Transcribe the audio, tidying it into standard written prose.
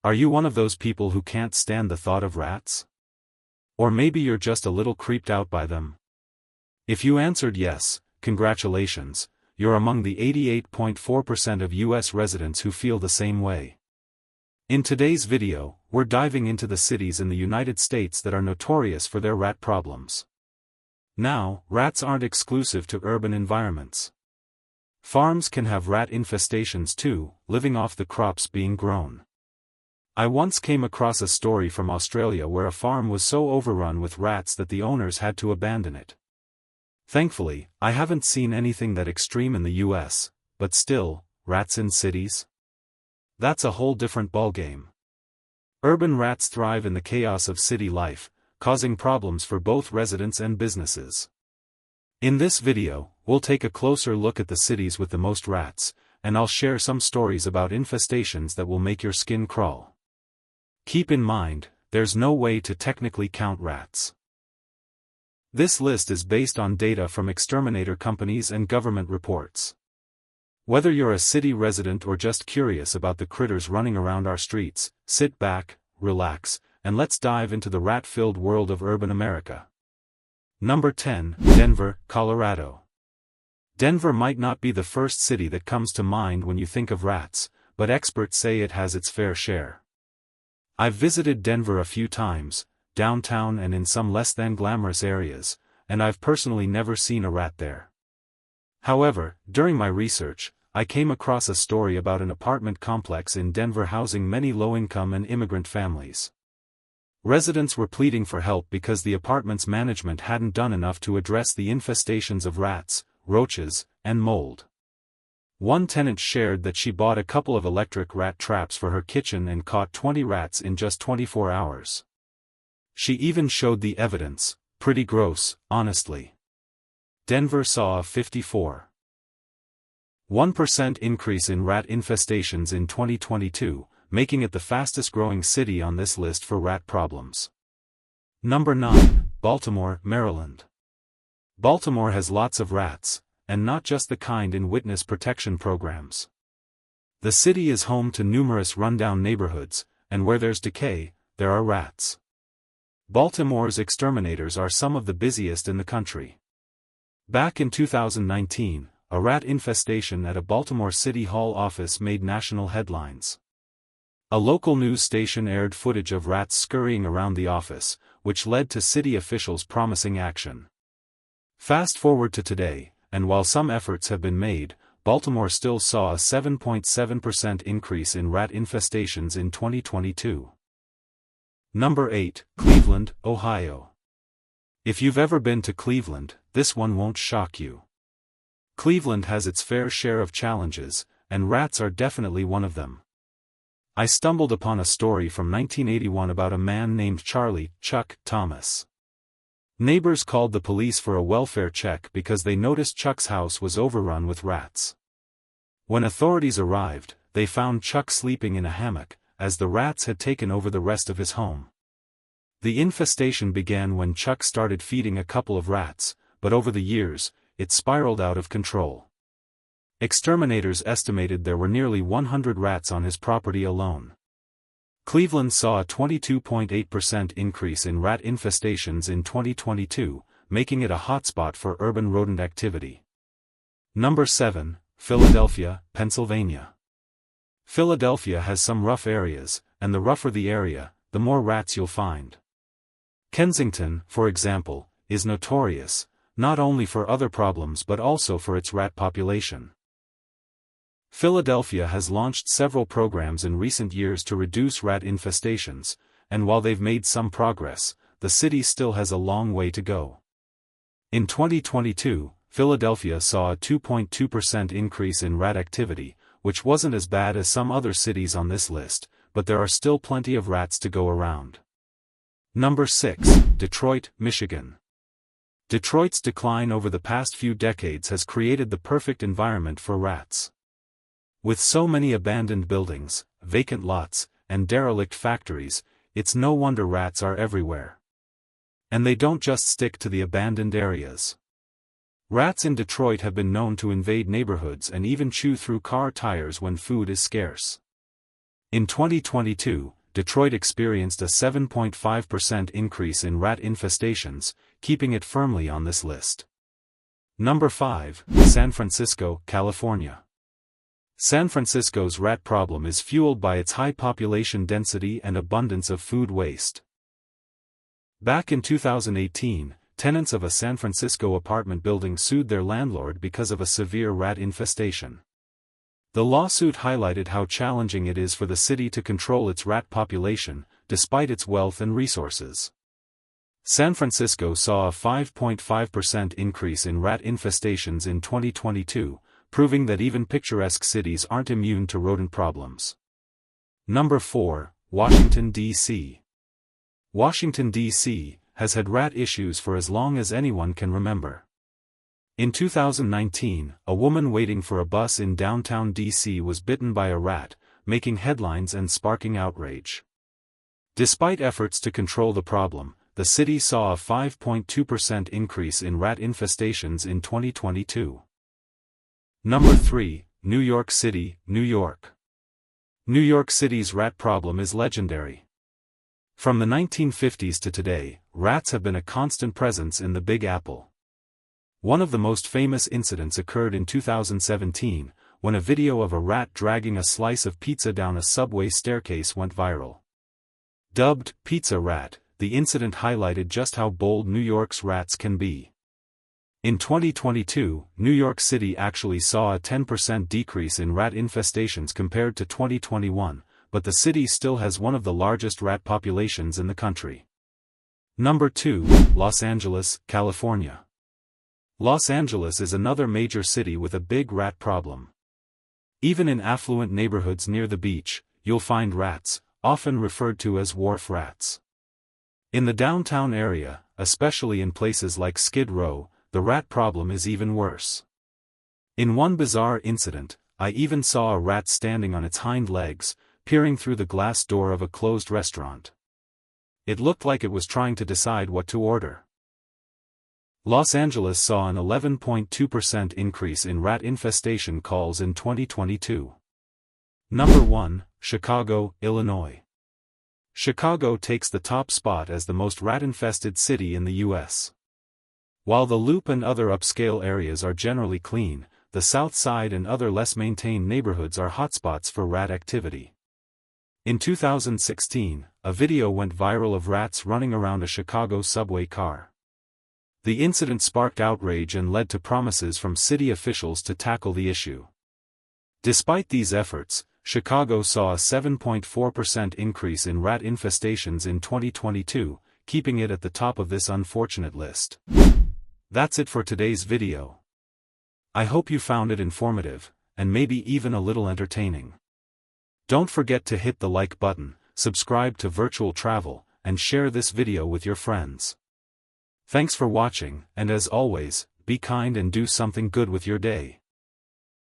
Are you one of those people who can't stand the thought of rats? Or maybe you're just a little creeped out by them? If you answered yes, congratulations, you're among the 88.4% of US residents who feel the same way. In today's video, we're diving into the cities in the United States that are notorious for their rat problems. Now, rats aren't exclusive to urban environments. Farms can have rat infestations too, living off the crops being grown. I once came across a story from Australia where a farm was so overrun with rats that the owners had to abandon it. Thankfully, I haven't seen anything that extreme in the US, but still, rats in cities? That's a whole different ballgame. Urban rats thrive in the chaos of city life, causing problems for both residents and businesses. In this video, we'll take a closer look at the cities with the most rats, and I'll share some stories about infestations that will make your skin crawl. Keep in mind, there's no way to technically count rats. This list is based on data from exterminator companies and government reports. Whether you're a city resident or just curious about the critters running around our streets, sit back, relax, and let's dive into the rat-filled world of urban America. Number 10, Denver, Colorado. Denver might not be the first city that comes to mind when you think of rats, but experts say it has its fair share. I've visited Denver a few times, downtown and in some less than glamorous areas, and I've personally never seen a rat there. However, during my research, I came across a story about an apartment complex in Denver housing many low-income and immigrant families. Residents were pleading for help because the apartment's management hadn't done enough to address the infestations of rats, roaches, and mold. One tenant shared that she bought a couple of electric rat traps for her kitchen and caught 20 rats in just 24 hours. She even showed the evidence. Pretty gross, honestly. Denver saw a 54.1% increase in rat infestations in 2022, making it the fastest-growing city on this list for rat problems. Number 9, Baltimore, Maryland. Baltimore has lots of rats, and not just the kind in witness protection programs. The city is home to numerous rundown neighborhoods, and where there's decay, there are rats. Baltimore's exterminators are some of the busiest in the country. Back in 2019, a rat infestation at a Baltimore City Hall office made national headlines. A local news station aired footage of rats scurrying around the office, which led to city officials promising action. Fast forward to today, and while some efforts have been made, Baltimore still saw a 7.7% increase in rat infestations in 2022. Number 8, Cleveland, Ohio. If you've ever been to Cleveland, this one won't shock you. Cleveland has its fair share of challenges, and rats are definitely one of them. I stumbled upon a story from 1981 about a man named Charlie Chuck Thomas. Neighbors called the police for a welfare check because they noticed Chuck's house was overrun with rats. When authorities arrived, they found Chuck sleeping in a hammock, as the rats had taken over the rest of his home. The infestation began when Chuck started feeding a couple of rats, but over the years, it spiraled out of control. Exterminators estimated there were nearly 100 rats on his property alone. Cleveland saw a 22.8% increase in rat infestations in 2022, making it a hotspot for urban rodent activity. Number 7, Philadelphia, Pennsylvania. Philadelphia has some rough areas, and the rougher the area, the more rats you'll find. Kensington, for example, is notorious, not only for other problems but also for its rat population. Philadelphia has launched several programs in recent years to reduce rat infestations, and while they've made some progress, the city still has a long way to go. In 2022, Philadelphia saw a 2.2% increase in rat activity, which wasn't as bad as some other cities on this list, but there are still plenty of rats to go around. Number 6, Detroit, Michigan. Detroit's decline over the past few decades has created the perfect environment for rats. With so many abandoned buildings, vacant lots, and derelict factories, it's no wonder rats are everywhere. And they don't just stick to the abandoned areas. Rats in Detroit have been known to invade neighborhoods and even chew through car tires when food is scarce. In 2022, Detroit experienced a 7.5% increase in rat infestations, keeping it firmly on this list. Number 5, San Francisco, California. San Francisco's rat problem is fueled by its high population density and abundance of food waste. Back in 2018, tenants of a San Francisco apartment building sued their landlord because of a severe rat infestation. The lawsuit highlighted how challenging it is for the city to control its rat population, despite its wealth and resources. San Francisco saw a 5.5% increase in rat infestations in 2022, proving that even picturesque cities aren't immune to rodent problems. Number 4, Washington, D.C. Washington, D.C. has had rat issues for as long as anyone can remember. In 2019, a woman waiting for a bus in downtown D.C. was bitten by a rat, making headlines and sparking outrage. Despite efforts to control the problem, the city saw a 5.2% increase in rat infestations in 2022. Number 3, New York City, New York. New York City's rat problem is legendary. From the 1950s to today, rats have been a constant presence in the Big Apple. One of the most famous incidents occurred in 2017, when a video of a rat dragging a slice of pizza down a subway staircase went viral. Dubbed Pizza Rat, the incident highlighted just how bold New York's rats can be. In 2022, New York City actually saw a 10% decrease in rat infestations compared to 2021, but the city still has one of the largest rat populations in the country. Number 2, Los Angeles, California. Los Angeles is another major city with a big rat problem. Even in affluent neighborhoods near the beach, you'll find rats, often referred to as wharf rats. In the downtown area, especially in places like Skid Row, the rat problem is even worse. In one bizarre incident, I even saw a rat standing on its hind legs, peering through the glass door of a closed restaurant. It looked like it was trying to decide what to order. Los Angeles saw an 11.2% increase in rat infestation calls in 2022. Number 1, Chicago, Illinois. Chicago takes the top spot as the most rat-infested city in the U.S. While the Loop and other upscale areas are generally clean, the South Side and other less maintained neighborhoods are hotspots for rat activity. In 2016, a video went viral of rats running around a Chicago subway car. The incident sparked outrage and led to promises from city officials to tackle the issue. Despite these efforts, Chicago saw a 7.4% increase in rat infestations in 2022, keeping it at the top of this unfortunate list. That's it for today's video. I hope you found it informative, and maybe even a little entertaining. Don't forget to hit the like button, subscribe to Virtual Travel, and share this video with your friends. Thanks for watching, and as always, be kind and do something good with your day.